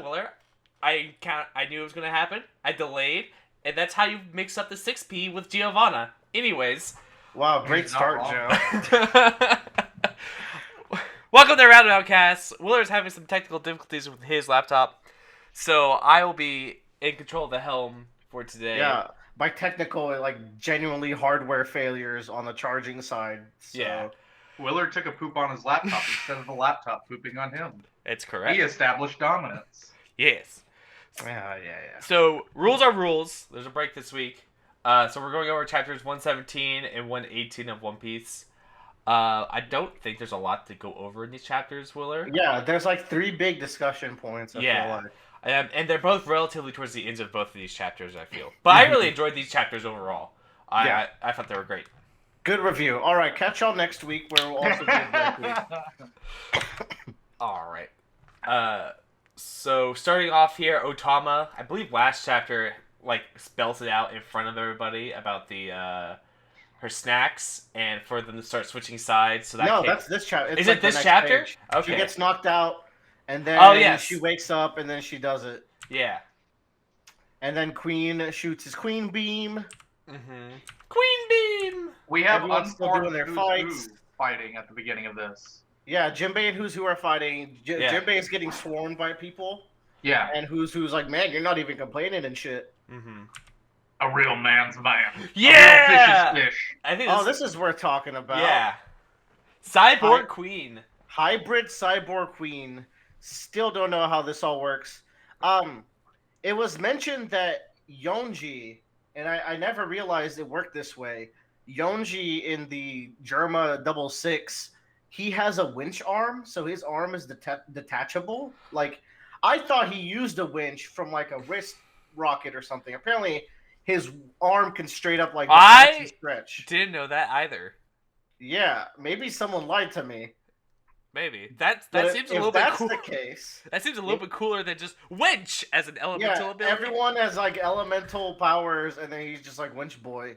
Willer. I knew it was going to happen. I delayed. And that's how you mix up the 6P with Giovanna. Anyways. Wow, great start, Joe. Welcome to Roundabout Cast. Willer's having some technical difficulties with his laptop. So I will be in control of the helm for today. Yeah, by technical, like genuinely hardware failures on the charging side. So. Yeah. Willard took a poop on his laptop instead of the laptop pooping on him. It's correct. He established dominance. Yes. Yeah. So, rules are rules. There's a break this week. So we're going over chapters 117 and 118 of One Piece. I don't think there's a lot to go over in these chapters, Willer. Yeah, there's like 3 big discussion points, I feel like. And they're both relatively towards the ends of both of these chapters, I feel. But I really enjoyed these chapters overall. I thought they were great. Good review. All right, catch y'all next week where we'll also do a break week. All right. So starting off here, Otama, I believe last chapter like spells it out in front of everybody about the her snacks and for them to start switching sides. So that's this chapter. Is it this chapter? Page. Okay. She gets knocked out, and then she wakes up, and then she does it. Yeah. And then Queen shoots his Queen Beam. Mm-hmm. Queen Beam. We have Everyone's still doing their Who's fights. Who fighting at the beginning of this. Yeah, Jinbei and Who's Who are fighting. Jinbei is getting swarmed by people. Yeah. And Who's like, man, you're not even complaining and shit. Mm-hmm. A real man's man. Yeah. A real fish is fish. I think. This is worth talking about. Yeah. Cyborg Queen. Hybrid Cyborg Queen. Still don't know how this all works. It was mentioned that Yonji, and I never realized it worked this way. Yonji in the Germa 66, he has a winch arm, so his arm is detachable. Like, I thought he used a winch from like a wrist rocket or something. Apparently, his arm can straight up like stretch. Didn't know that either. Yeah, maybe someone lied to me. Maybe that seems a little bit cool. If that's the case, that seems a little bit cooler than just winch as an elemental ability. Everyone has like elemental powers, and then he's just like winch boy.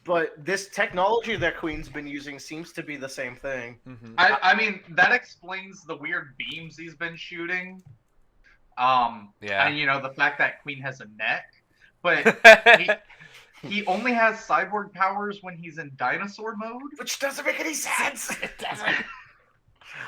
But this technology that Queen's been using seems to be the same thing. Mm-hmm. I mean, that explains the weird beams he's been shooting. And the fact that Queen has a neck, but he only has cyborg powers when he's in dinosaur mode, which doesn't make any sense. It doesn't.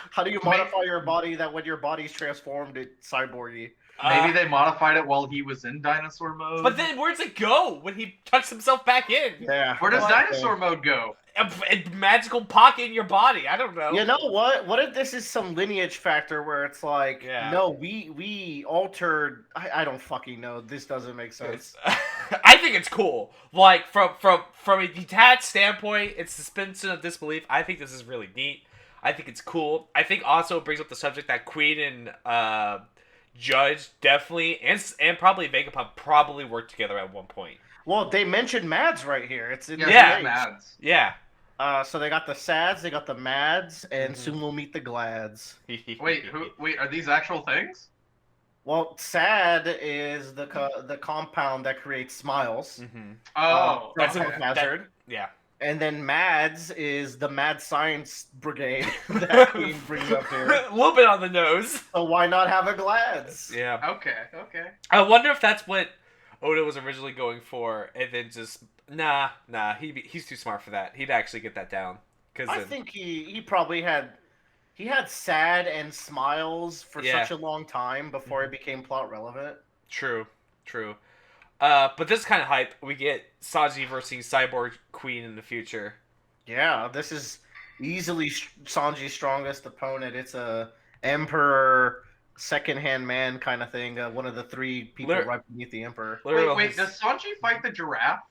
How do you modify your body that when your body's transformed, it's cyborgy? Maybe they modified it while he was in dinosaur mode. But then where's it go when he tucks himself back in? Yeah. Where does dinosaur mode go? A magical pocket in your body. I don't know. You know what? What if this is some lineage factor where it's like, no, we altered. I don't fucking know. This doesn't make sense. I think it's cool. Like from a detached standpoint, it's suspension of disbelief. I think this is really neat. I think it's cool. I think also it brings up the subject that Queen and Judge definitely and probably Vegapunk probably worked together at one point. Well, they mentioned Mads right here. It's in Mads. Yeah. So they got the Sads, they got the Mads, and soon we'll meet the Glads. Wait, are these actual things? Well, Sad is the compound that creates smiles. Mm-hmm. Oh, that's a hazard. Yeah. And then Mads is the Mad Science Brigade that Queen brings up here. A little bit on the nose. So why not have a Glads? Yeah. Okay. I wonder if that's what Oda was originally going for, and then just nah. He's too smart for that. He'd actually get that down. I think he probably had Sad and Smiles for such a long time before it became plot relevant. True. But this is kind of hype. We get Sanji versus Cyborg Queen in the future. Yeah, this is easily Sanji's strongest opponent. It's a Emperor, second-hand man kind of thing. One of the 3 people right beneath the Emperor. Wait, does Sanji fight the giraffe?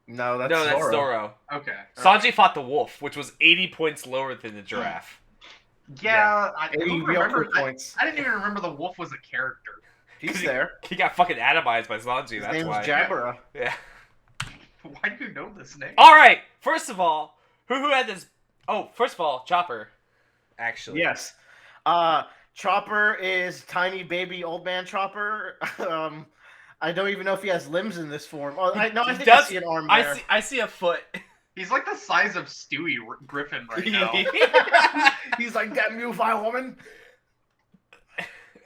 No, that's Zoro. Okay. Sanji fought the wolf, which was 80 points lower than the giraffe. Yeah. I didn't even remember the wolf was a character. He's there. He got fucking atomized by Sanji. His name's Jabra. Yeah. Why do you know this name? All right. First of all, who had this? Oh, first of all, Chopper. Actually. Yes. Chopper is tiny baby old man Chopper. I don't even know if he has limbs in this form. Oh, I think I see an arm there. I see a foot. He's like the size of Stewie Griffin right now. He's like, damn you, vile woman.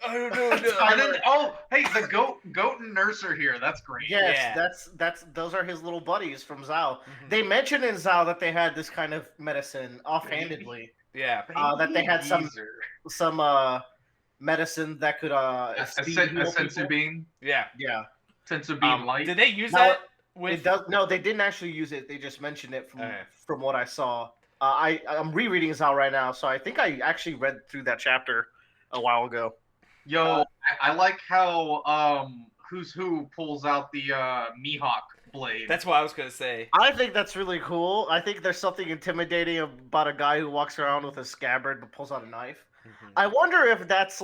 I don't know. And then, hey, the goat and nurse are here. That's great. Yes, Yeah. those are his little buddies from Zao. Mhm. They mentioned in Zao that they had this kind of medicine offhandedly. Yeah. That they had some medicine that could a sensu bean. Yeah. Yeah. Sensu bean light. Did they use Now, that with? It does. No, they didn't actually use it. They just mentioned it from what I saw. I'm rereading Zao right now, so I think I actually read through that chapter a while ago. Yo, I like how Who's Who pulls out the Mihawk blade. That's what I was gonna say. I think that's really cool. I think there's something intimidating about a guy who walks around with a scabbard but pulls out a knife. Mhm. I wonder if that's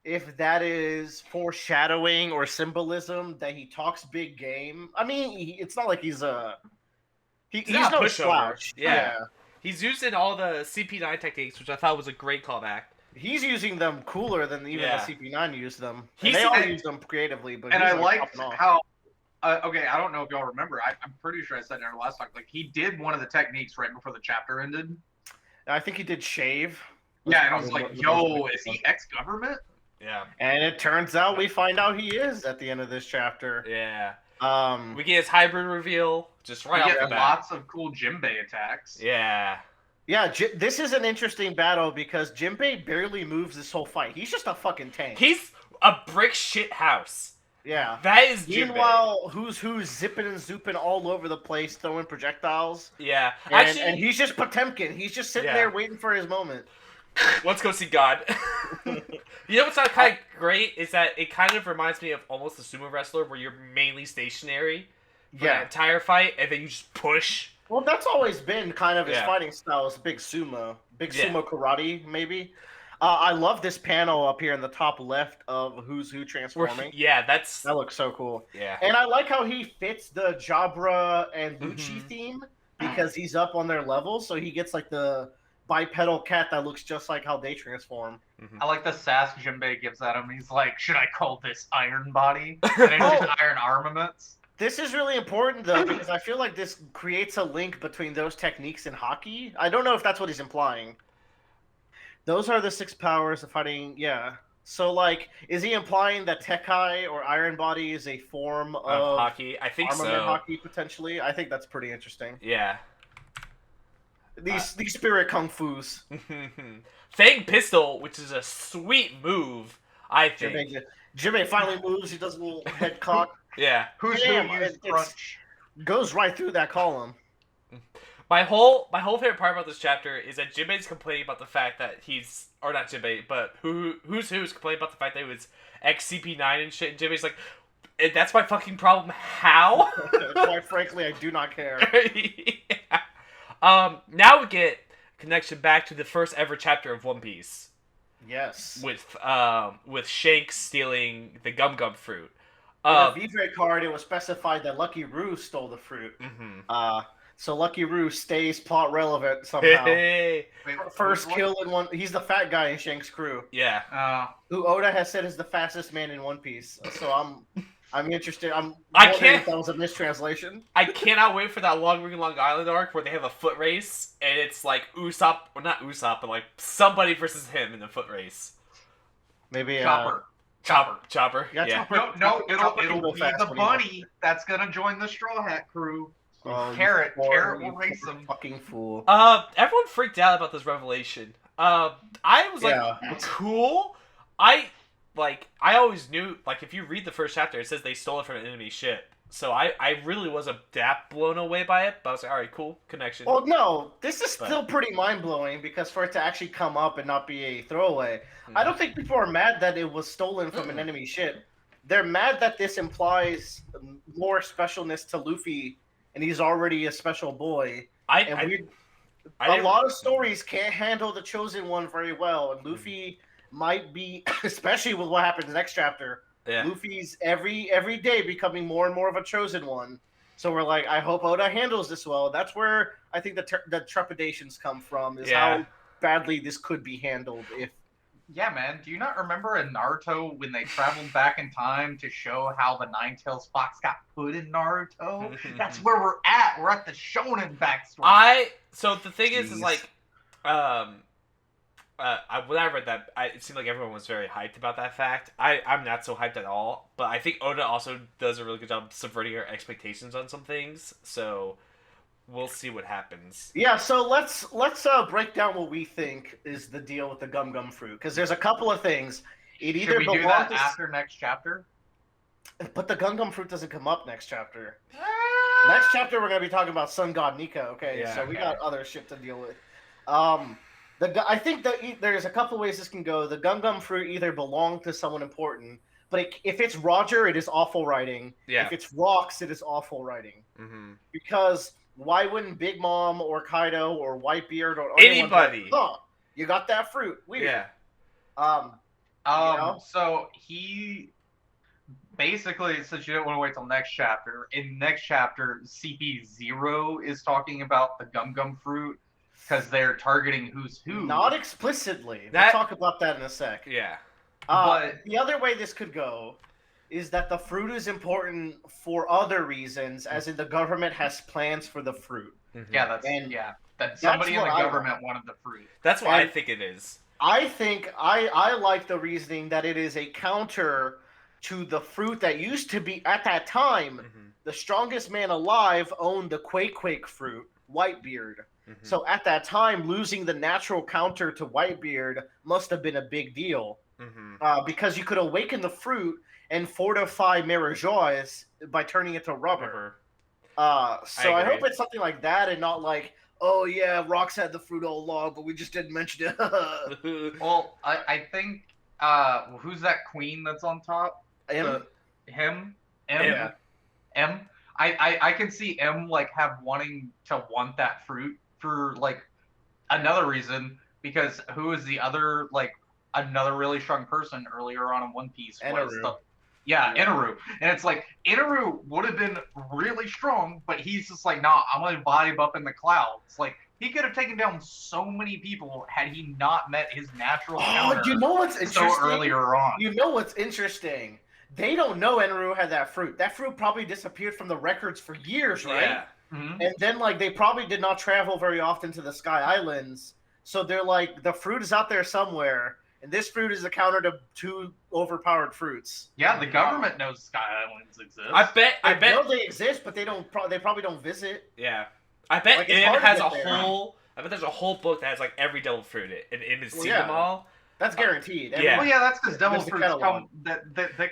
if that is foreshadowing or symbolism that he talks big game. I mean, it's not like he's no pushover. slouch. Yeah. He's using all the CP9 techniques, which I thought was a great callback. He's using them cooler than even the CP9 used them. They all use them creatively, but I liked how. Okay, I don't know if y'all remember. I'm pretty sure I said in our last talk. Like he did one of the techniques right before the chapter ended. I think he did shave. Yeah, and I was like, "Yo, is he ex-government?" Yeah. And it turns out we find out he is at the end of this chapter. Yeah. We get his hybrid reveal just right off the bat. Lots of cool Jinbei attacks. Yeah. Yeah, this is an interesting battle because Jinbei barely moves this whole fight. He's just a fucking tank. He's a brick shit house. Yeah. That is Jinbei. Meanwhile, who's zipping and zooping all over the place, throwing projectiles. Yeah. And he's just Potemkin. He's just sitting there waiting for his moment. Let's go see God. You know what's not kind of great is that it kind of reminds me of almost a sumo wrestler where you're mainly stationary for the entire fight and then you just push. Well, that's always been kind of his fighting style is big sumo karate, maybe. I love this panel up here in the top left of Who's Who transforming. That looks so cool. Yeah, and I like how he fits the Jabra and Lucci theme because he's up on their level, so he gets like the bipedal cat that looks just like how they transform. I like the sass Jinbei gives at him. He's like, "Should I call this Iron Body?" And it's just Iron Armaments. This is really important, though, because I feel like this creates a link between those techniques and hockey. I don't know if that's what he's implying. Those are the 6 powers of fighting, yeah. So, like, is he implying that Tekai or Iron Body is a form of hockey? I think armament so. Hockey, potentially? I think that's pretty interesting. Yeah. These spirit kung fus. Fang Pistol, which is a sweet move, I think. Jinbei finally moves. He does a little head cock. Yeah. Who's Who used crunch? Goes right through that column. My whole favorite part about this chapter is that Jinbei's complaining about the fact that he's, or not Jinbei, but Who's complaining about the fact that he was ex-CP9 and shit, and Jinbei's like, that's my fucking problem. How? Quite frankly, I do not care. Yeah. Now we get connection back to the first ever chapter of One Piece. Yes. With Shanks stealing the Gum Gum fruit. In the Vivre card, it was specified that Lucky Roo stole the fruit. So Lucky Roo stays plot relevant somehow. First kill in one. He's the fat guy in Shanks' crew. Yeah. Who Oda has said is the fastest man in One Piece. So I'm interested. I can't. If that was a mistranslation. I cannot wait for that Long Island arc where they have a foot race and it's like Usopp, or not Usopp, but like somebody versus him in the foot race. Maybe Chopper. Yeah, yeah. Chopper. No, it'll be the bunny that's gonna join the Straw Hat crew. Carrot will race him. Fucking fool. Everyone freaked out about this revelation. I was like, cool. I always knew, like, if you read the first chapter, it says they stole it from an enemy ship. So I really wasn't that blown away by it, but I was like, all right, cool, connection. Well, no, this is still pretty mind-blowing because for it to actually come up and not be a throwaway, I don't think people are mad that it was stolen from an enemy ship. They're mad that this implies more specialness to Luffy, and he's already a special boy. A lot of stories can't handle the Chosen One very well, and Luffy might be, especially with what happens next chapter. Yeah. Luffy's every day becoming more and more of a Chosen One. So we're like, I hope Oda handles this well. That's where I think the trepidations come from, is how badly this could be handled. Yeah, man. Do you not remember in Naruto when they traveled back in time to show how the Nine-Tails Fox got put in Naruto? That's where we're at. We're at the Shonen backstory. So the thing is like, when I read that, it seemed like everyone was very hyped about that fact. I'm not so hyped at all, but I think Oda also does a really good job subverting our expectations on some things. So we'll see what happens. Yeah, so let's break down what we think is the deal with the gum fruit, because there's a couple of things. It either Should we do that after next chapter? But the gum fruit doesn't come up next chapter. Next chapter, we're gonna be talking about Sun God Nika. Okay, Yeah, so we got other shit to deal with. I think that there's a couple ways this can go. The gum fruit either belong to someone important, but if it's Roger, it is awful writing. Yeah. If it's Rocks, it is awful writing. Mm-hmm. Because why wouldn't Big Mom or Kaido or Whitebeard or anybody? Huh, you got that fruit? Weird. Yeah. You know? So he basically, since you don't want to wait till next chapter, in next chapter, CP0 is talking about the gum fruit because they're targeting who's who. Not explicitly. We'll talk about that in a sec. Yeah. But the other way this could go is that the fruit is important for other reasons, as in the government has plans for the fruit. Mm-hmm. Yeah, that somebody in the government wanted the fruit. That's what I think it is. I think I like the reasoning that it is a counter to the fruit that used to be, at that time, the strongest man alive owned the Quake fruit, Whitebeard. Mm-hmm. So at that time, losing the natural counter to Whitebeard must have been a big deal. Mm-hmm. Because you could awaken the fruit and fortify Mirajois by turning it to rubber. So I hope it's something like that and not like, oh yeah, Rocks had the fruit all along, but we just didn't mention it. Well, I think, who's that queen that's on top? M? Him? Yeah. M? I can see M, like, wanting to want that fruit for, like, another reason, because who is the other, like, another really strong person earlier on in One Piece was Inaru. And it's like, Inaru would have been really strong, but he's just like, nah, I'm going to vibe up in the clouds. Like, he could have taken down so many people had he not met his natural counter. You know what's interesting? So earlier on. You know what's interesting? They don't know Inaru had that fruit. That fruit probably disappeared from the records for years, right? Yeah. Mm-hmm. And then, like, they probably did not travel very often to the Sky Islands. So they're like, the fruit is out there somewhere. And this fruit is a counter to two overpowered fruits. Yeah, the government knows Sky Islands exist. I bet know they exist, but they don't. They probably don't visit. Yeah, I bet like, it has a whole. I bet there's a whole book that has like every devil fruit in it, and it has seen them all. That's guaranteed. Yeah. Well, yeah, that's because devil fruits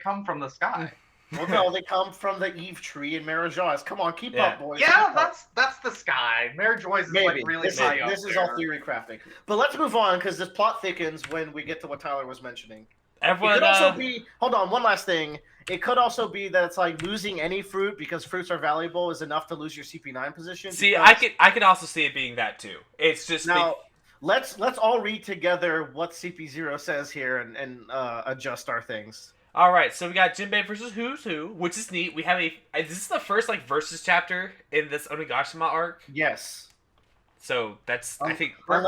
come from the sky. Well, no, they come from the Eve tree in Mirajois. Come on, keep up, boys. Yeah, that's the sky. Mirajois is like really high up This is all theory crafting. But let's move on because this plot thickens when we get to what Tyler was mentioning. Everyone, it could also be. Hold on, one last thing. It could also be that it's like losing any fruit because fruits are valuable is enough to lose your CP9 position. See, I could also see it being that too. It's just now. Let's all read together what CP0 says here and adjust our things. All right, so we got Jinbei versus Who's Who, which is neat. We have this is the first like versus chapter in this Onigashima arc. Yes. So that's I think we're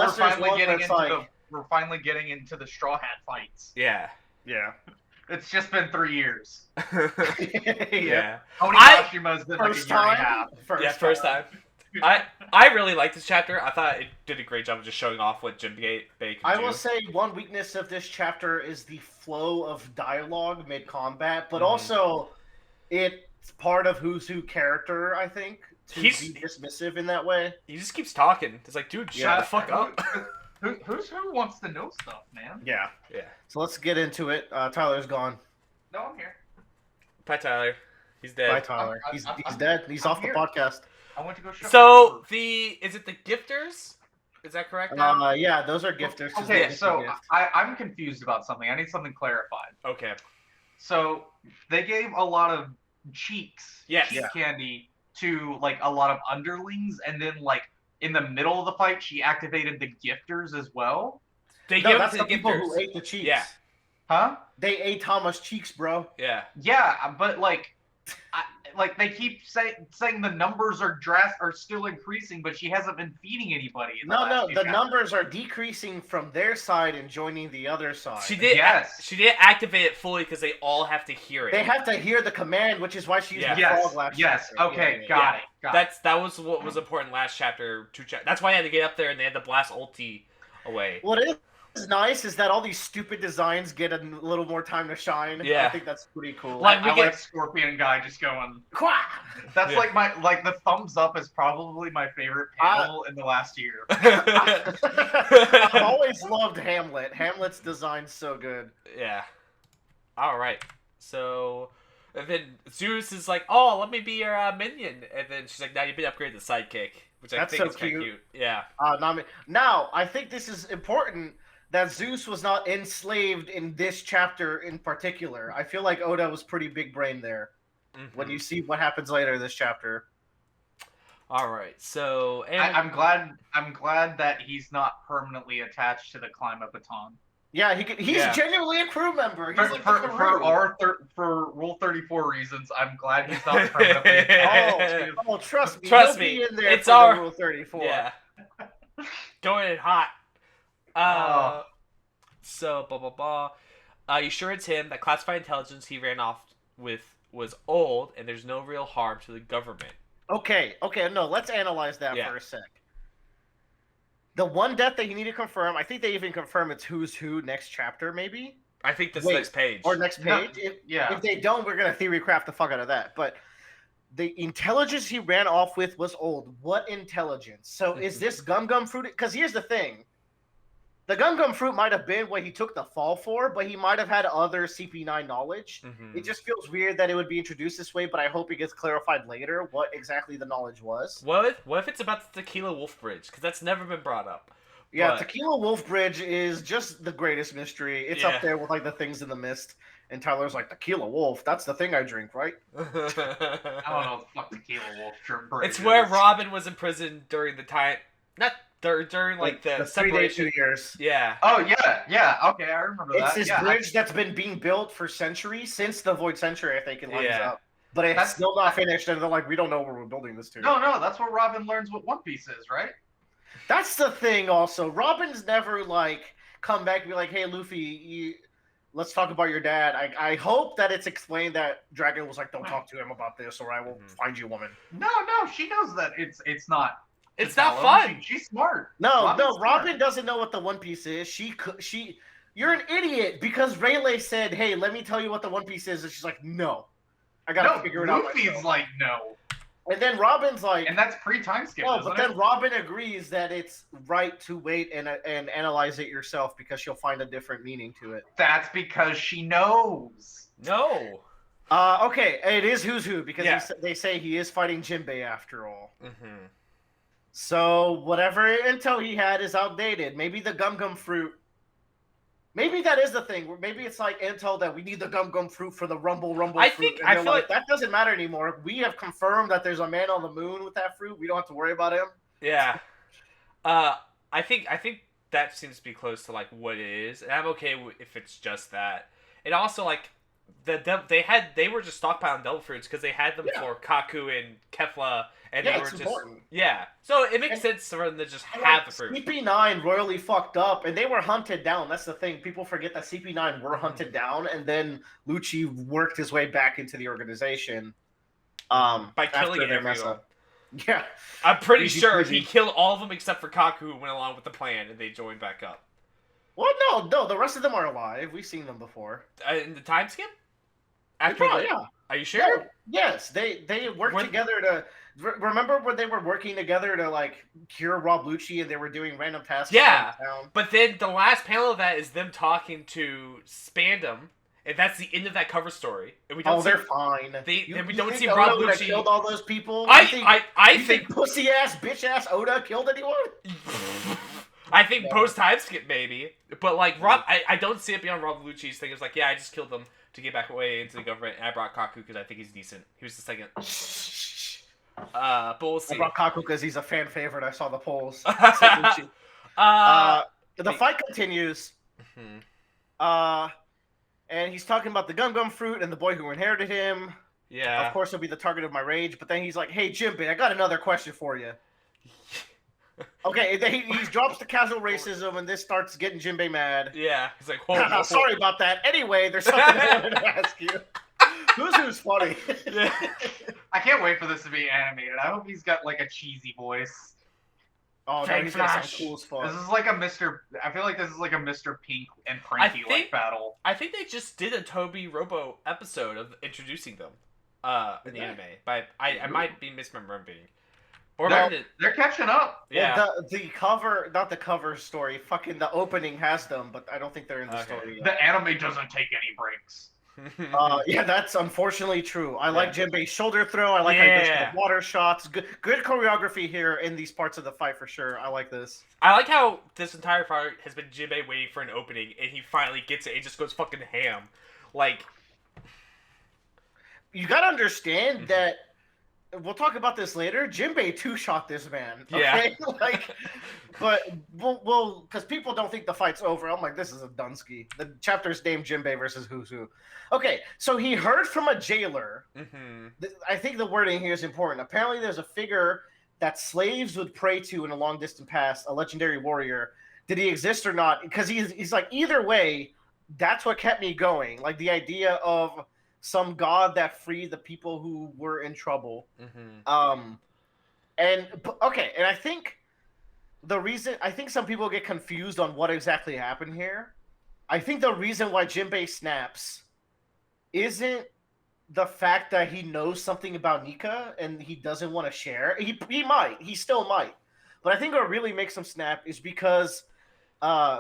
finally getting into the Straw Hat fights. Yeah. Yeah. It's just been 3 years. Yeah. Onigashima's been like a year and a half. First time. I really liked this chapter. I thought it did a great job of just showing off what Jinbei can do. I will say one weakness of this chapter is the flow of dialogue mid-combat, but also it's part of Who's Who character, I think, to be dismissive in that way. He just keeps talking. It's like, dude, shut the fuck up. Who's Who wants to know stuff, man? Yeah. Yeah. So let's get into it. Tyler's gone. No, I'm here. Bye, Tyler. He's dead. Bye, Tyler. He's dead. He's off the podcast. I want to go show. So is it the gifters? Is that correct? Yeah, those are gifters. Okay, so I'm confused about something. I need something clarified. Okay. So they gave a lot of cheek candy to like a lot of underlings, and then like in the middle of the fight, she activated the gifters as well. They gave it to the people gifters who ate the cheeks. Yeah. Huh? They ate Tama's cheeks, bro. Yeah. Yeah, but like they keep saying the numbers are still increasing, but she hasn't been feeding anybody. The numbers are decreasing from their side and joining the other side. She did. She didn't activate it fully because they all have to hear it. They have to hear the command, which is why she used the frog last chapter. Okay, got it. That was what was important last chapter. That's why they had to get up there and they had to blast ulti away. Well, is nice is that all these stupid designs get a little more time to shine. Yeah. I think that's pretty cool. Like, I like Scorpion Guy just going. Quah! That's like the thumbs up is probably my favorite panel in the last year. I've always loved Hamlet. Hamlet's design's so good. Yeah. All right. So, and then Zeus is like, "Oh, let me be your minion," and then she's like, "Now you've been upgraded to sidekick," which I think is kind of cute. Yeah. Now, I think this is important that Zeus was not enslaved in this chapter in particular. I feel like Oda was pretty big brain there. When you see what happens later in this chapter. All right. So, I'm glad that he's not permanently attached to the Climb Up Baton. Yeah, he's genuinely a crew member. He's For Rule 34 reasons, I'm glad he's not permanently attached. Trust me. Trust me. Be in there it's our Rule 34. Yeah. Going in hot. So blah blah blah. You sure it's him? That classified intelligence he ran off with was old, and there's no real harm to the government. Okay. No, let's analyze that for a sec. The one death that you need to confirm, I think they even confirm it's who's who next chapter, maybe? I think that's next page. Or next page. If they don't, we're going to theory craft the fuck out of that. But the intelligence he ran off with was old. What intelligence? So is this Gum Gum Fruit? Because here's the thing. The Gum Gum Fruit might have been what he took the fall for, but he might have had other CP9 knowledge. It just feels weird that it would be introduced this way, but I hope it gets clarified later what exactly the knowledge was. What if it's about the Tequila Wolf Bridge? Because that's never been brought up. Yeah, Tequila Wolf Bridge is just the greatest mystery. It's up there with like the things in the mist. And Tyler's like, Tequila Wolf, that's the thing I drink, right? I don't know what the fuck Tequila Wolf Bridge It's where Robin was imprisoned during the time... During like the 3 days, 2 years. Yeah. Oh yeah. Okay, I remember that. It's this bridge that's been being built for centuries, since the Void Century, I think it lines up. But it's still not finished, and they're like, we don't know where we're building this to. No, that's where Robin learns what One Piece is, right? That's the thing. Also, Robin's never like come back and be like, hey, Luffy, let's talk about your dad. I hope that it's explained that Dragon was like, don't talk to him about this, or I will find you, woman. No, she knows that it's not. It's not fun. She's smart. No, Robin doesn't know what the One Piece is. She. You're an idiot because Rayleigh said, "Hey, let me tell you what the One Piece is," and she's like, "No, I gotta figure it out." Luffy's like, "No," and then Robin's like, and that's pre-time skip. No, but then Robin agrees that it's right to wait and analyze it yourself because she'll find a different meaning to it. That's because she knows. No. Okay, it is who's who because they say he is fighting Jinbei after all. So whatever intel he had is outdated. Maybe the Gum Gum Fruit. Maybe that is the thing. Maybe it's like intel that we need the Gum Gum Fruit for the Rumble fruit. I feel like that doesn't matter anymore. We have confirmed that there's a man on the moon with that fruit. We don't have to worry about him. Yeah. I think that seems to be close to like what it is, and I'm okay if it's just that. And also like they were just stockpiling devil fruits because they had them for Kaku and Kefla. And they were just important. Yeah, so it makes sense for them to just have the fruit. CP9 royally fucked up, and they were hunted down. That's the thing. People forget that CP9 were hunted down, and then Lucci worked his way back into the organization. By killing everyone. Yeah, I'm pretty sure he killed all of them except for Kaku, who went along with the plan, and they joined back up. Well, no, the rest of them are alive. We've seen them before. In the time skip? Yeah. Are you sure? Yeah. Yes, they worked together to. Remember when they were working together to like cure Rob Lucci and they were doing random tasks? Yeah, but then the last panel of that is them talking to Spandam, and that's the end of that cover story. And we don't they're fine. We don't see Rob Lucci killed all those people. I think pussy ass bitch ass Oda killed anyone. I think post time skip maybe, but like Rob, I don't see it beyond Rob Lucci's thing. It's like I just killed them to get back away into the government, and I brought Kaku because I think he's decent. He was the second. But we'll see. I brought Kaku because he's a fan favorite. I saw the polls. The fight continues. And he's talking about the Gum Gum Fruit and the boy who inherited him. Yeah. Of course, he'll be the target of my rage. But then he's like, "Hey, Jinbei, I got another question for you." Okay, he drops the casual racism, and this starts getting Jinbei mad. Yeah, he's like, "Whoa, sorry about that." Anyway, there's something I wanted to ask you. Who's funny? I can't wait for this to be animated. I hope he's got like a cheesy voice. Oh no, Fang he's gonna sound Flash. cool as fuck. This is like a Mr. I feel like this is like a Mr. Pink and Cranky like battle. I think they just did a Toby Robo episode of introducing them in the anime. But I might be misremembering. Or they're catching up. Yeah. Well, the cover, not the cover story, fucking the opening has them, but I don't think they're in the story yet. The anime doesn't take any breaks. Yeah, that's unfortunately true. I like Jinbei's shoulder throw. I like how he goes for the water shots. Good choreography here in these parts of the fight for sure. I like this. I like how this entire fight has been Jinbei waiting for an opening, and he finally gets it. He just goes fucking ham. Like, you gotta understand that. We'll talk about this later. Jinbei two-shot this man. Okay? Yeah. But well, because people don't think the fight's over. I'm like, this is a Dunsky. The chapter's named Jinbei versus Who's Who. Okay, so he heard from a jailer. Mm-hmm. I think the wording here is important. Apparently, there's a figure that slaves would pray to in a long distant past, a legendary warrior. Did he exist or not? Because he's like, either way, that's what kept me going. Like the idea of some god that freed the people who were in trouble. Mm-hmm. And I think some people get confused on what exactly happened here. I think the reason why Jinbei snaps isn't the fact that he knows something about Nika and he doesn't want to share. He still might. But I think what really makes him snap is because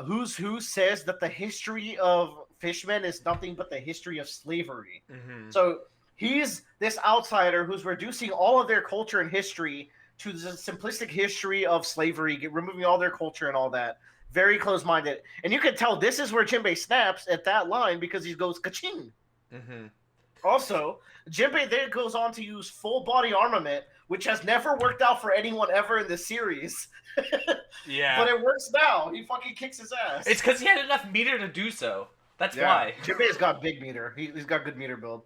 Who's Who says that the history of fishmen is nothing but the history of slavery. Mm-hmm. So he's this outsider who's reducing all of their culture and history to the simplistic history of slavery, removing all their culture and all that. Very close-minded. And you can tell this is where Jinbei snaps at that line because he goes ka-ching. Mm-hmm. Also, Jinbei then goes on to use full-body armament, which has never worked out for anyone ever in the series. Yeah. But it works now. He fucking kicks his ass. It's because he had enough meter to do so. That's why. Jinbei's got big meter. He's got good meter build.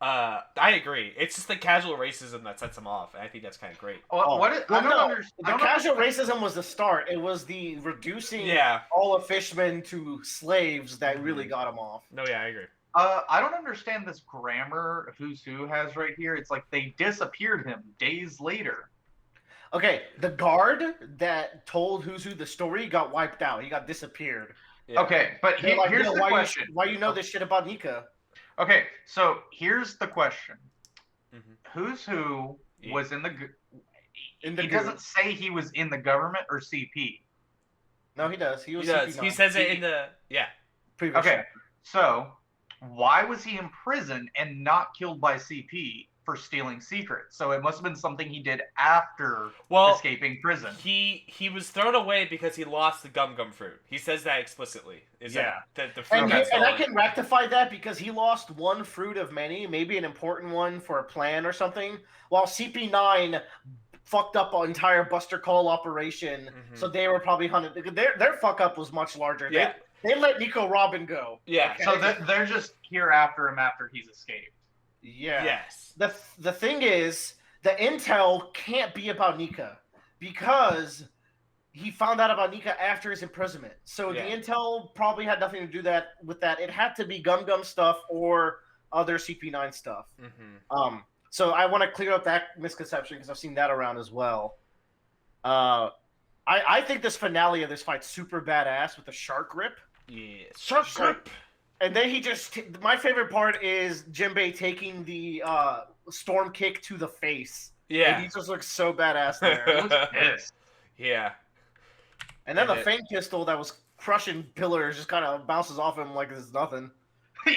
I agree. It's just the casual racism that sets him off. I think that's kind of great. The casual racism was the start. It was the reducing all of fishmen to slaves that really got him off. No, yeah, I agree. I don't understand this grammar Who's Who has right here. It's like they disappeared him days later. Okay, the guard that told Who's Who the story got wiped out. He got disappeared. Yeah. Okay, but here's the question. Why you know this shit about Nika? Okay, so here's the question. Mm-hmm. Who's Who was in the... He doesn't say he was in the government or CP. No, he does. He does. He says it in the... Yeah. Previous chapter. So why was he in prison and not killed by CP for stealing secrets? So it must have been something he did after escaping prison. He was thrown away because he lost the gum fruit. He says that explicitly. The fruit and I can rectify that because he lost one fruit of many, maybe an important one for a plan or something, while CP9 fucked up an entire Buster Call operation, so they were probably hunted. Their fuck up was much larger. Yeah. They let Nico Robin go. Yeah. Okay? So they're just here after him after he's escaped. Yeah. Yes. The thing is, the intel can't be about Nika because he found out about Nika after his imprisonment. So the intel probably had nothing to do with that. It had to be Gum stuff or other CP9 stuff. Mm-hmm. So I want to clear up that misconception because I've seen that around as well. I think this finale of this fight's super badass with the shark grip. Yeah, shark grip. And then my favorite part is Jinbei taking the storm kick to the face. Yeah. And he just looks so badass there. He was pissed. Yeah. And then the feint pistol that was crushing pillars just kind of bounces off him like it's nothing.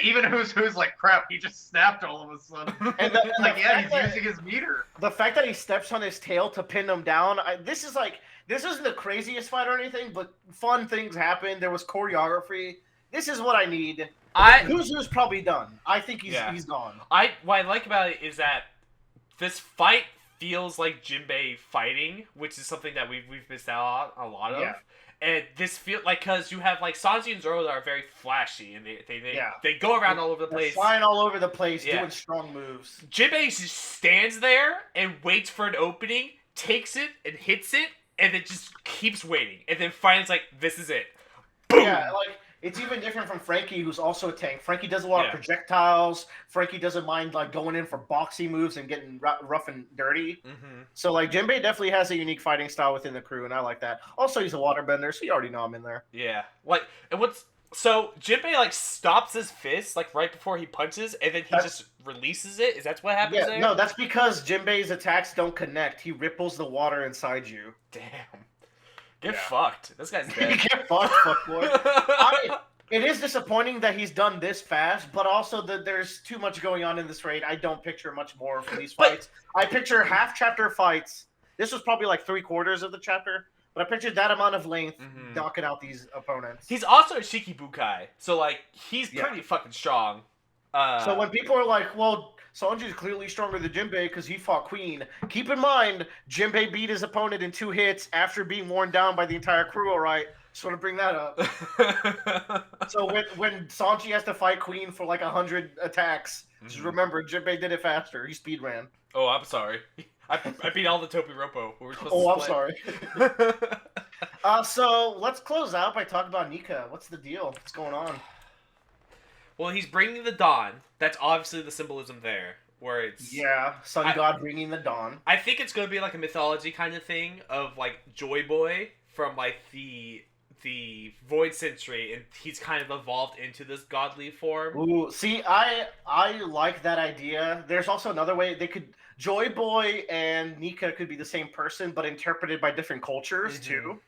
Even Who's like, crap, he just snapped all of a sudden. And he's using his meter. The fact that he steps on his tail to pin him down, this isn't the craziest fight or anything, but fun things happen. There was choreography. This is what I need. Who's probably done. I think he's gone. What I like about it is that this fight feels like Jinbei fighting, which is something that we've missed out on a lot of. Yeah. And this feel like because you have like Sanji and Zoro that are very flashy and they go around all over the place, flying all over the place, doing strong moves. Jinbei just stands there and waits for an opening, takes it and hits it, and then just keeps waiting, and then finally like this is it. Boom! Yeah, like it's even different from Frankie, who's also a tank. Frankie does a lot of Yeah. projectiles. Frankie doesn't mind like going in for boxy moves and getting rough and dirty. Mm-hmm. So like Jinbei definitely has a unique fighting style within the crew, and I like that. Also, he's a waterbender, so you already know I'm in there. Yeah. Like, and what's so Jinbei like stops his fist like right before he punches, and then he just releases it. Is that what happens there? No, that's because Jinbei's attacks don't connect. He ripples the water inside you. Damn. Get fucked. This guy's dead. Get fucked, fuckboy. It is disappointing that he's done this fast, but also that there's too much going on in this raid. I don't picture much more from these fights. I picture half chapter fights. This was probably like 3/4 of the chapter, but I pictured that amount of length knocking out these opponents. He's also a Shikibukai, so like he's pretty fucking strong. So when people are like, well, Sanji's clearly stronger than Jinbei because he fought Queen, keep in mind, Jinbei beat his opponent in 2 hits after being worn down by the entire crew, alright? Just want to bring that up. So when Sanji has to fight Queen for like 100 attacks, just remember, Jinbei did it faster. He speed ran. Oh, I'm sorry. I beat all the Topiropo. I'm sorry. So let's close out by talking about Nika. What's the deal? What's going on? Well, he's bringing the dawn. That's obviously the symbolism there, where it's Sun God bringing the dawn. I think it's gonna be like a mythology kind of thing of like Joy Boy from like the Void Century, and he's kind of evolved into this godly form. Ooh, see, I like that idea. There's also another way they could. Joy Boy and Nika could be the same person, but interpreted by different cultures too.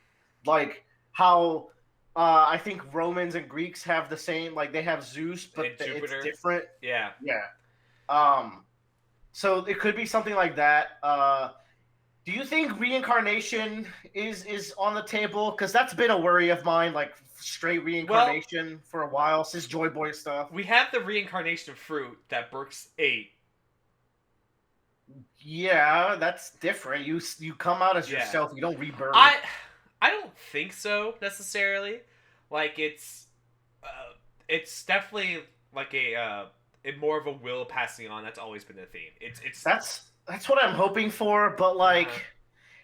Like how I think Romans and Greeks have the same. Like they have Zeus, but it's different. Yeah. So it could be something like that. Do you think reincarnation is on the table? Because that's been a worry of mine, like straight reincarnation for a while since Joy Boy stuff. We have the reincarnation fruit that Brooks ate. Yeah, that's different. You come out as yourself. You don't rebirth. I don't think so necessarily. Like it's definitely like a more of a will passing on. That's always been the theme. It's That's what I'm hoping for, but like,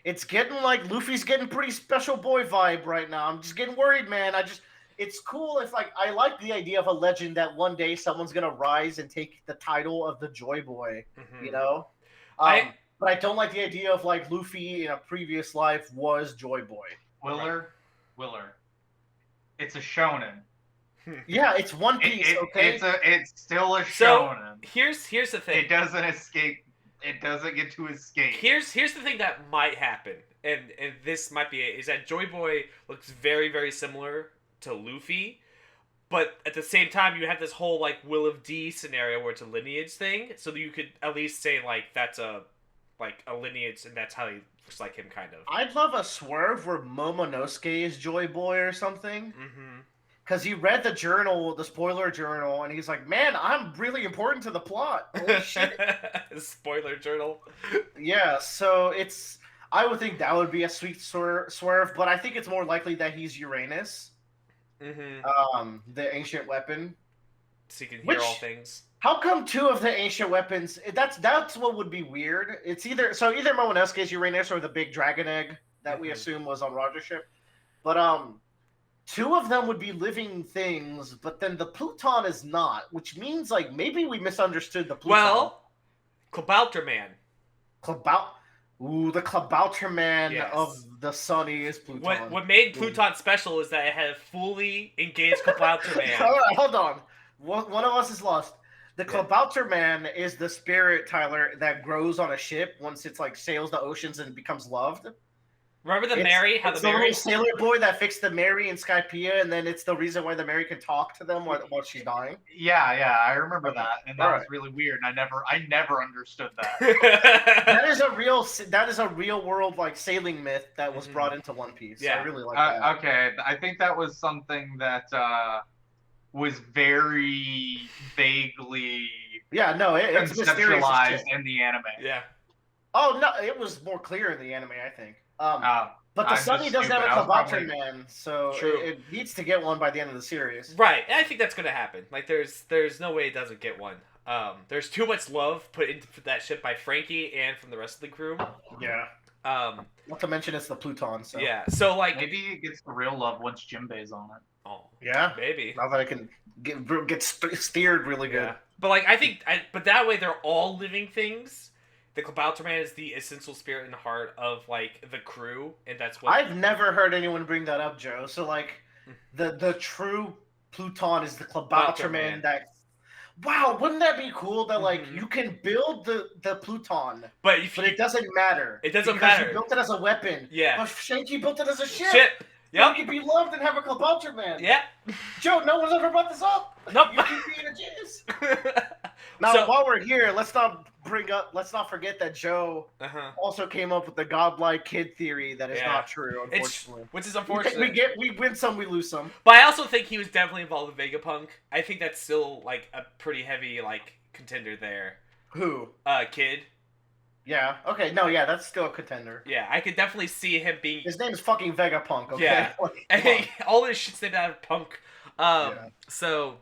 it's getting like Luffy's getting pretty special boy vibe right now. I'm just getting worried, man. It's cool if like I like the idea of a legend that one day someone's gonna rise and take the title of the Joy Boy, you know. But I don't like the idea of like Luffy in a previous life was Joy Boy. Willer, it's a shonen. Yeah, it's One Piece. Okay, it's still a shonen. So here's the thing. It doesn't escape. It doesn't get to escape. Here's the thing that might happen, and this might be it, is that Joy Boy looks very, very similar to Luffy, but at the same time you have this whole like Will of D scenario where it's a lineage thing, so that you could at least say like that's a lineage and that's how he looks like him kind of. I'd love a swerve where Momonosuke is Joy Boy or something. Because he read the journal, the spoiler journal, and he's like, man, I'm really important to the plot. Holy shit. Spoiler journal. Yeah, so I would think that would be a sweet swerve, but I think it's more likely that he's Uranus. The ancient weapon. So you can hear all things. How come 2 of the ancient weapons, that's what would be weird. It's either Momonosuke is Uranus or the big dragon egg that we assume was on Roger's ship. But 2 of them would be living things, but then the Pluton is not, which means like maybe we misunderstood the Pluton. Well, Klabauter Man. The Klabauter Man of the Sunny is Pluton. What made Pluton special is that it had a fully engaged Klabauter Man. All right, hold on. One of us is lost. The Klabauter Man is the spirit, Tyler, that grows on a ship once it's like sails the oceans and becomes loved. Remember the Mary? How it's the Mary sailor boy that fixed the Mary in Skypiea, and then it's the reason why the Mary can talk to them while she's dying. Yeah, I remember that, and that was really weird. And I never understood that. that is a real world like sailing myth that was brought into One Piece. Yeah, I really like that. Okay, I think that was something that was very vaguely it's conceptualized in the anime. Yeah. Oh no, it was more clear in the anime, I think. But the Sunny doesn't have a Klabauter Man, so it needs to get one by the end of the series. Right, and I think that's gonna happen. Like, there's no way it doesn't get one. There's too much love put into that ship by Frankie and from the rest of the crew. Yeah. Not to mention it's the Pluton. So. Yeah. So like maybe it gets the real love once Jinbei's on it. Oh, Yeah, maybe. Now that I can get steered really good. Yeah. But like but that way they're all living things. The Kabouterman is the essential spirit and heart of like the crew, and that's what I've never heard anyone bring that up, Joe. So like, the true Pluton is the Kabouterman. That wow, wouldn't that be cool? That like you can build the Pluton, but it doesn't matter. It doesn't because matter. You built it as a weapon. Yeah. But Shanky built it as a ship. Yep. You can be loved and have a Kabouterman. Yeah. Joe, no one's ever brought this up. Nope. You keep being a jizz. Now, while we're here, let's not forget that Joe also came up with the godlike kid theory that is not true, unfortunately. Which is unfortunate. We win some, we lose some. But I also think he was definitely involved in Vegapunk. I think that's still like a pretty heavy like contender there. Who? Kid. Yeah. Okay. No. Yeah. That's still a contender. Yeah, I could definitely see him being. His name is fucking Vegapunk. Okay. Yeah. I think all this shit's named out of Punk. So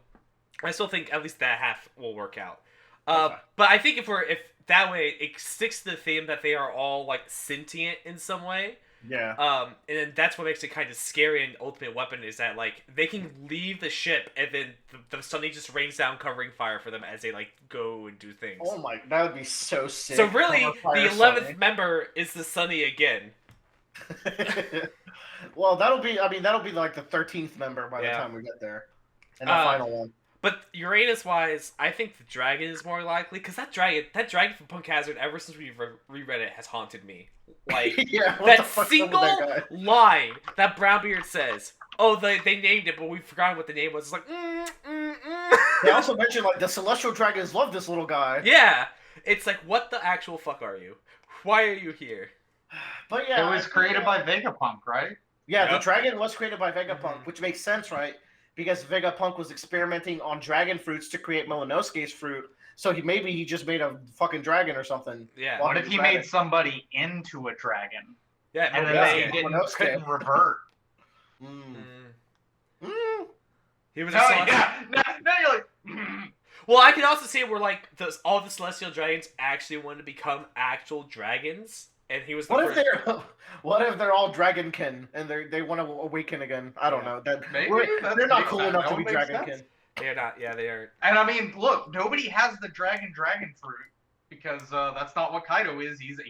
I still think at least that half will work out. But I think if that way, it sticks to the theme that they are all like sentient in some way. Yeah. And then that's what makes it kind of scary. And Ultimate Weapon is that like they can leave the ship and then the Sunny just rains down covering fire for them as they like go and do things. Oh my, that would be so sick. So really, the 11th member is the Sunny again. Well, that'll be like the 13th member by the time we get there, and the final one. But Uranus-wise, I think the dragon is more likely, because that dragon from Punk Hazard, ever since we reread it, has haunted me. Like, that single line that Brownbeard says, oh, they named it, but we forgot what the name was. It's like, They also mentioned, like, the Celestial Dragons love this little guy. Yeah. It's like, what the actual fuck are you? Why are you here? But yeah. It was created by Vegapunk, right? Yeah, the dragon was created by Vegapunk, which makes sense, right? Because Vegapunk was experimenting on dragon fruits to create Momonosuke's fruit. So maybe he just made a fucking dragon or something. Yeah. What if he made somebody into a dragon? Yeah, and then they couldn't revert. He was now you're like. Well, I can also see where like all the celestial dragons actually wanted to become actual dragons, and he was the first. What if they're all dragonkin and they want to awaken again? I don't know. They're not cool enough to be dragonkin. They're not. Yeah, they are. And I mean, look, nobody has the dragon fruit because that's not what Kaido is. He's a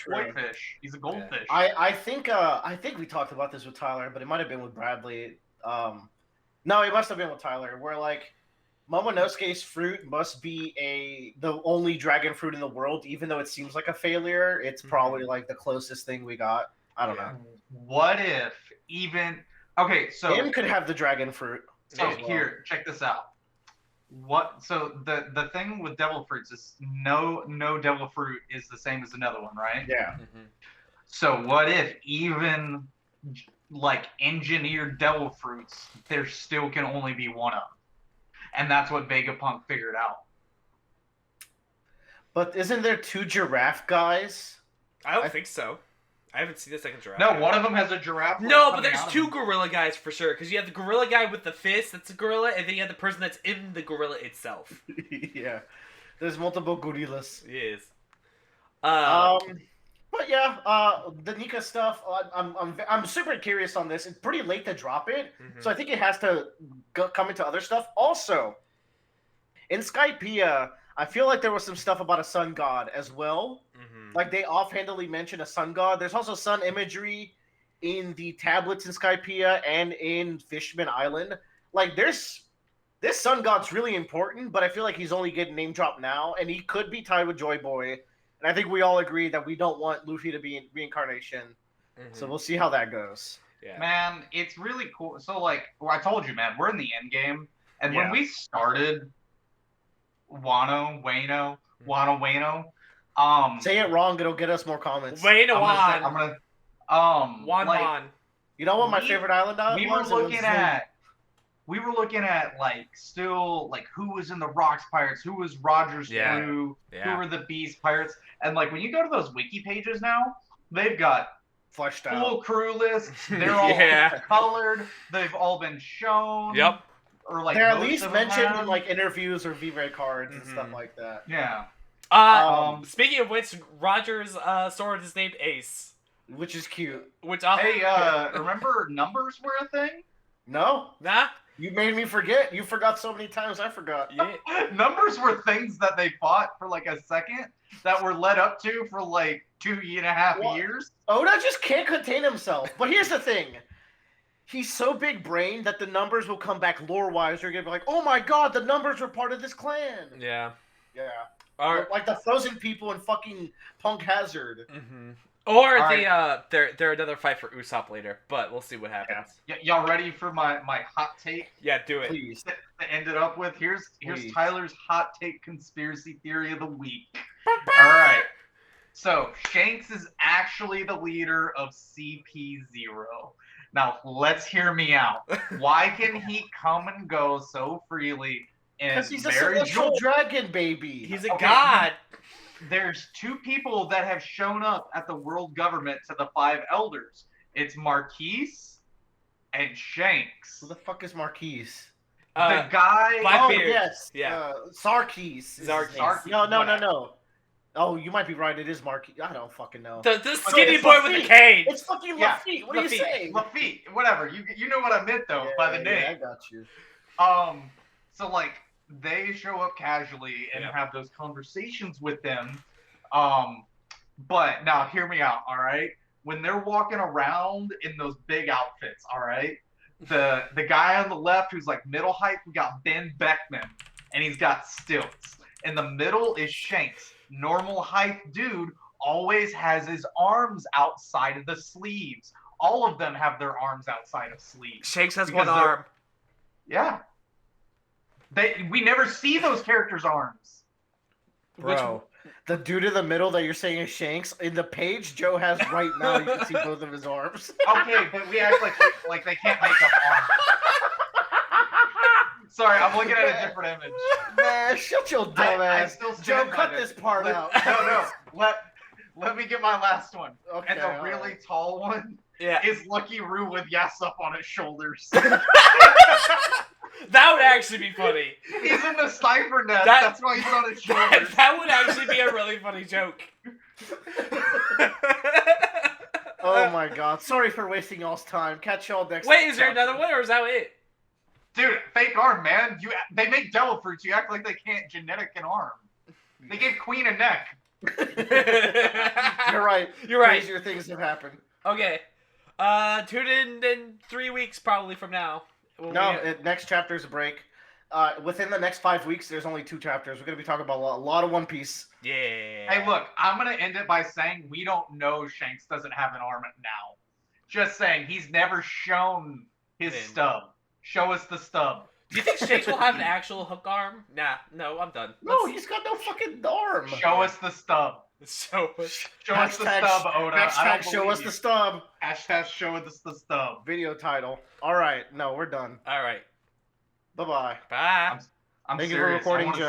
koi fish. He's a goldfish. Yeah. I think we talked about this with Tyler, but it might have been with Bradley. No, it must have been with Tyler. Where like Momonosuke's fruit must be the only dragon fruit in the world, even though it seems like a failure. It's probably like the closest thing we got. I don't know. What if even so him could have the dragon fruit. So here, check this out. So the thing with devil fruits is no devil fruit is the same as another one, right? Yeah. So what if even like engineered devil fruits, there still can only be one of them? And that's what Vegapunk figured out. But isn't there two giraffe guys? I don't think so. I haven't seen the second giraffe. No, one of them has a giraffe. No, but there's two gorilla guys for sure. Because you have the gorilla guy with the fist, that's a gorilla, and then you have the person that's in the gorilla itself. Yeah. There's multiple gorillas. Yes. But yeah, the Nika stuff. I'm super curious on this. It's pretty late to drop it, so I think it has to come into other stuff. Also, in Skypiea, I feel like there was some stuff about a sun god as well. Like they offhandedly mentioned a sun god. There's also sun imagery in the tablets in Skypiea and in Fishman Island. Like this sun god's really important, but I feel like he's only getting name dropped now, and he could be tied with Joy Boy. And I think we all agree that we don't want Luffy to be in reincarnation. So we'll see how that goes. Yeah. Man, it's really cool. So, like, I told you, man, we're in the end game. And when we started Wano, say it wrong, it'll get us more comments. I'm gonna you know what my favorite island was? We were looking at like still like who was in the Rocks Pirates, who was Roger's crew, who were the Beast Pirates, and like when you go to those wiki pages now, they've got fleshed full out crew lists. They're all colored. They've all been shown. Yep. Or like they're at least mentioned in like interviews or V-Ray cards and stuff like that. Yeah. Speaking of which, Roger's sword is named Ace, which is cute. Which hey, remember numbers were a thing? No, Nah. you made me forget. You forgot so many times. I forgot. Yeah. Numbers were things that they fought for like a second that were led up to for like 2.5 What? years. Oda just can't contain himself. But here's the thing. He's so big brained that the numbers will come back lore wise. You're gonna be like, oh my god, the numbers were part of this clan. Yeah. Yeah. Or Like the frozen people in fucking Punk Hazard. mm-hmm. Or All the right. they're another fight for Usopp later, but we'll see what happens. Y'all ready for my hot take? Yeah, do it. Please. That ended up with here's Please. Tyler's hot take conspiracy theory of the week. All right. So Shanks is actually the leader of CP0. Now let's hear me out. Why can he come and go so freely? Because he's a very celestial joy- dragon, baby. He's a Okay. god. There's two people that have shown up at the world government to the five elders. It's Marquise and Shanks. Who the fuck is Marquise? The guy. Blackbeard. Oh, yes. Yeah. Sarkis. Zarkis. No. Oh, you might be right. It is Marquise. I don't fucking know. The skinny it's boy with the Lafitte. cane. It's fucking Yeah, Lafitte. What are you Lafitte. saying? Lafitte, whatever. You know what I meant though by the name. Yeah, I got you. So like they show up casually and Yeah. have those conversations with them. But now hear me out, all right? When they're walking around in those big outfits, all right? The guy on the left who's like middle height, we got Ben Beckman, and he's got stilts. In the middle is Shanks, normal height dude, always has his arms outside of the sleeves. All of them have their arms outside of sleeves. Shanks has Because one arm. Yeah. We never see those characters' arms. Bro, the dude in the middle that you're saying is Shanks, in the page Joe has right now, you can see both of his arms. Okay, but we act like they can't make up arms. Sorry, I'm looking at a different image. Man, shut your dumb I ass. still stand Joe, by cut this part out. No. Let me get my last one. Okay, And the all really right. tall one Yeah. is Lucky Roo with Yasop on his shoulders. That would actually be funny. He's in the cipher nest. That- That's why he's on his shoulders. That would actually be a really funny joke. Oh my god. Sorry for wasting y'all's time. Catch y'all next Wait, is there chapter. another one or is that it? Dude, fake arm, man. They make devil fruits. You act like they can't genetic an arm. They give Queen a neck. You're right. You're right. Crazier things have happened. Okay. Tune in 3 weeks probably from now. Next chapter's a break. Within the next 5 weeks, there's only 2 chapters. We're going to be talking about a lot of One Piece. Yeah. Hey, look, I'm going to end it by saying we don't know Shanks doesn't have an arm now. Just saying, he's never shown his Then. stub. Show us the stub. Do you think Shanks will have an actual hook arm? Nah, no, I'm done. No, he's got no fucking arm. Show us the stub. So Show us the stub, Oda. I Hashtag don't show believe us you. the stub. Hashtag show us the stub. Video title. All right. No, we're done. all right. Bye-bye. Bye. I'm Thank you for serious. I recording, wanna Joe.